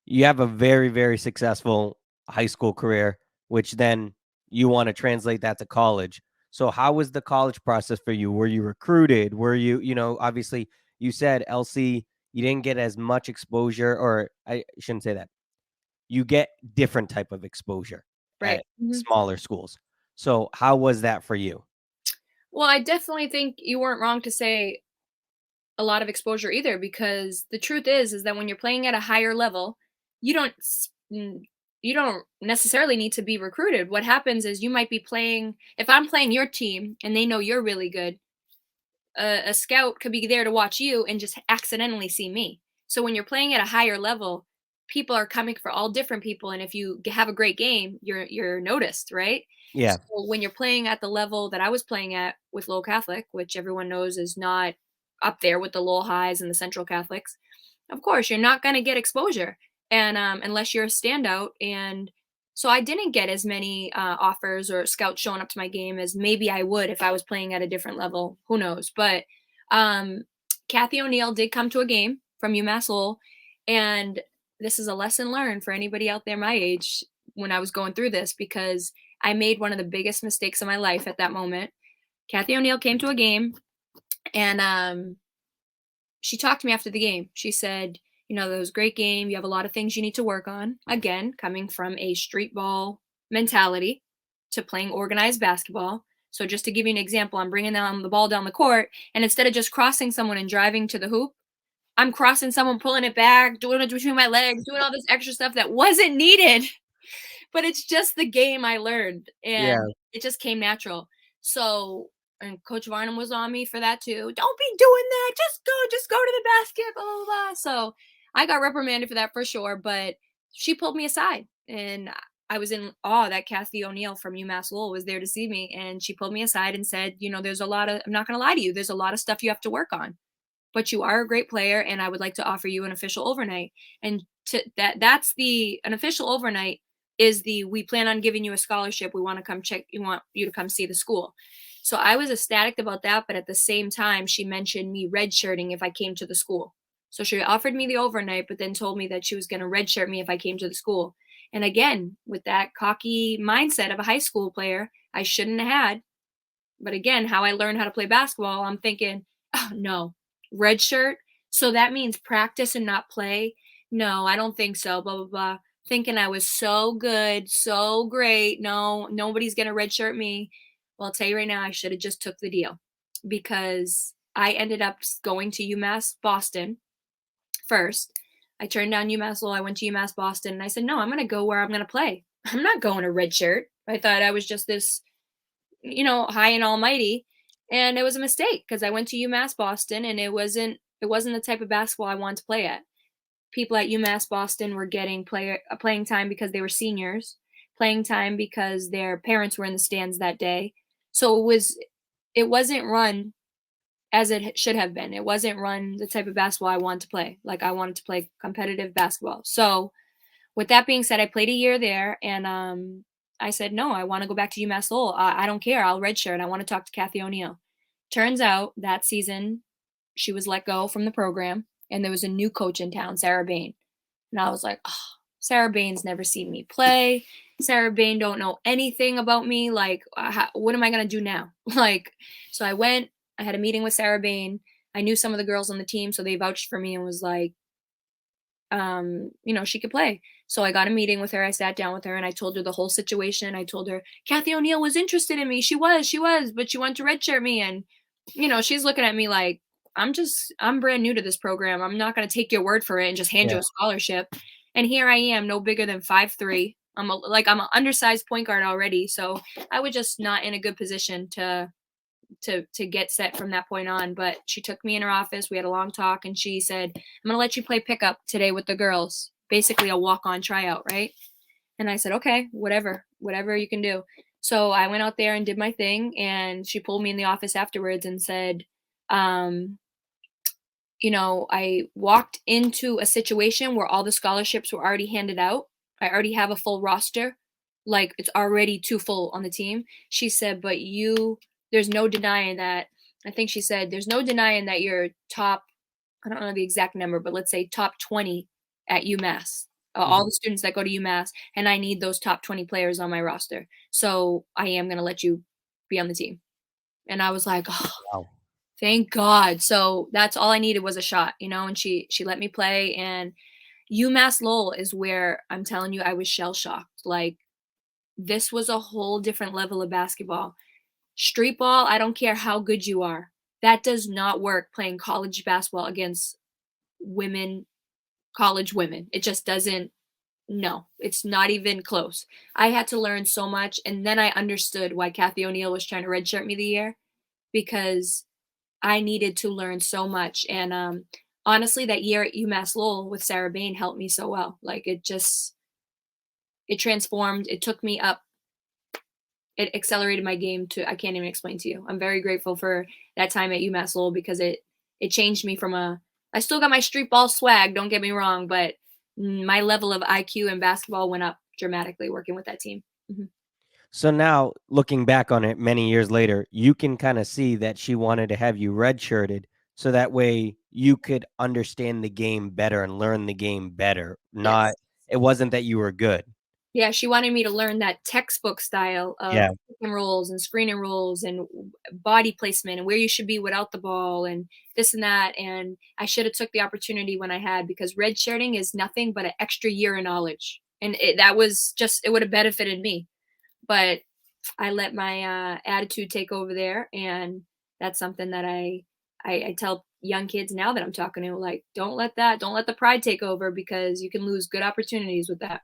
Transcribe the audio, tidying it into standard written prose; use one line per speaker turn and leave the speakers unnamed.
you have a very, very successful high school career, which then you want to translate that to college. So how was the college process for you? Were you recruited? Were you, obviously you said LC, you didn't get as much exposure, or I shouldn't say that. You get different type of exposure
Right.
at smaller schools. So how was that for you?
Well, I definitely think you weren't wrong to say a lot of exposure either, because the truth is that when you're playing at a higher level, you don't you don't necessarily need to be recruited. What happens is you might be playing, if I'm playing your team and they know you're really good, a scout could be there to watch you and just accidentally see me. So when you're playing at a higher level, people are coming for all different people, and if you have a great game, you're noticed, right?
Yeah.
So when you're playing at the level that I was playing at with Lowell Catholic, which everyone knows is not up there with the Lowell Highs and the Central Catholics, of course you're not going to get exposure, and unless you're a standout. And so I didn't get as many offers or scouts showing up to my game as maybe I would if I was playing at a different level. Who knows? But um, Kathy O'Neill did come to a game from UMass Lowell, and this is a lesson learned for anybody out there my age when I was going through this, because I made one of the biggest mistakes of my life at that moment. Kathy O'Neill came to a game, and she talked to me after the game. She said, that was a great game. You have a lot of things you need to work on. Again, coming from a street ball mentality to playing organized basketball. So just to give you an example, I'm bringing down the ball down the court, and instead of just crossing someone and driving to the hoop, I'm crossing someone, pulling it back, doing it between my legs, doing all this extra stuff that wasn't needed. But it's just the game I learned, and
Yeah.
it just came natural. So, and Coach Varnum was on me for that too. Don't be doing that. Just go to the basket, blah, blah, blah. So I got reprimanded for that for sure, but she pulled me aside, and I was in awe that Kathy O'Neill from UMass Lowell was there to see me. And she pulled me aside and said, there's a lot of, I'm not going to lie to you, there's a lot of stuff you have to work on, but you are a great player, and I would like to offer you an official overnight. And that's the an official overnight is the, we plan on giving you a scholarship. We want to come check, you want you to come see the school. So I was ecstatic about that, but at the same time, she mentioned me redshirting if I came to the school. So she offered me the overnight, but then told me that she was going to redshirt me if I came to the school. And again, with that cocky mindset of a high school player, I shouldn't have had. But again, how I learned how to play basketball, I'm thinking, oh no, red shirt. So that means practice and not play. No, I don't think so. Blah blah blah. Thinking I was so good, so great. No, nobody's gonna redshirt me. Well, I'll tell you right now, I should have just took the deal, because I ended up going to UMass Boston first. I turned down UMass Lowell. I went to UMass Boston, and I said, no, I'm gonna go where I'm gonna play. I'm not going to redshirt. I thought I was just this, high and almighty. And it was a mistake, because I went to UMass Boston, and it wasn't the type of basketball I wanted to play at. People at UMass Boston were getting playing time because they were seniors, playing time because their parents were in the stands that day. So it wasn't run as it should have been. It wasn't run the type of basketball I wanted to play. Like, I wanted to play competitive basketball. So with that being said, I played a year there, and I said, no, I want to go back to UMass Lowell. I don't care. I'll redshirt. I want to talk to Kathy O'Neill. Turns out that season, she was let go from the program, and there was a new coach in town, Sarah Bain. And I was like, oh, Sarah Bain's never seen me play. Sarah Bain don't know anything about me. Like, what am I going to do now? Like, so I went, I had a meeting with Sarah Bain. I knew some of the girls on the team, so they vouched for me and was like, she could play. So I got a meeting with her. I sat down with her and I told her the whole situation. I told her Kathy O'Neill was interested in me. She was, but she wanted to redshirt me. And, she's looking at me like, I'm brand new to this program. I'm not going to take your word for it and just hand
Yeah.
you a scholarship. And here I am, no bigger than 5'3". I'm an undersized point guard already. So I was just not in a good position to get set from that point on. But she took me in her office. We had a long talk, and she said, I'm gonna let you play pickup today with the girls. Basically a walk-on tryout, right? And I said, okay, whatever you can do. So I went out there and did my thing, and she pulled me in the office afterwards and said, um, I walked into a situation where all the scholarships were already handed out. I already have a full roster. Like, it's already too full on the team. She said, but there's no denying that. I think she said, there's no denying that you're top, I don't know the exact number, but let's say top 20 at UMass. all
Mhm.
the students that go to UMass, and I need those top 20 players on my roster. So I am gonna let you be on the team." And I was like, "Oh,
Wow.
thank God." So that's all I needed was a shot, and she let me play. And UMass Lowell is where I'm telling you I was shell shocked. Like, this was a whole different level of basketball. Street ball, I don't care how good you are. That does not work playing college basketball against women, college women. It just doesn't. No, it's not even close. I had to learn so much, and then I understood why Kathy O'Neal was trying to redshirt me the year, because I needed to learn so much. And honestly, that year at UMass Lowell with Sarah Bain helped me so well. Like, it transformed. It took me up. It accelerated my game to, I can't even explain to you. I'm very grateful for that time at UMass Lowell, because it changed me from a. I still got my street ball swag. Don't get me wrong, but my level of IQ in basketball went up dramatically working with that team. Mhm.
So now, looking back on it many years later, you can kind of see that she wanted to have you redshirted so that way you could understand the game better and learn the game better. Not,
Yes.
it wasn't that you were good.
Yeah, she wanted me to learn that textbook style of
Yeah.
pick and rolls and screen and rolls and body placement and where you should be without the ball and this and that. And I should have took the opportunity when I had, because redshirting is nothing but an extra year of knowledge. And that was just, it would have benefited me. But I let my attitude take over there, and that's something that I tell young kids now that I'm talking to, like, don't let the pride take over, because you can lose good opportunities with that.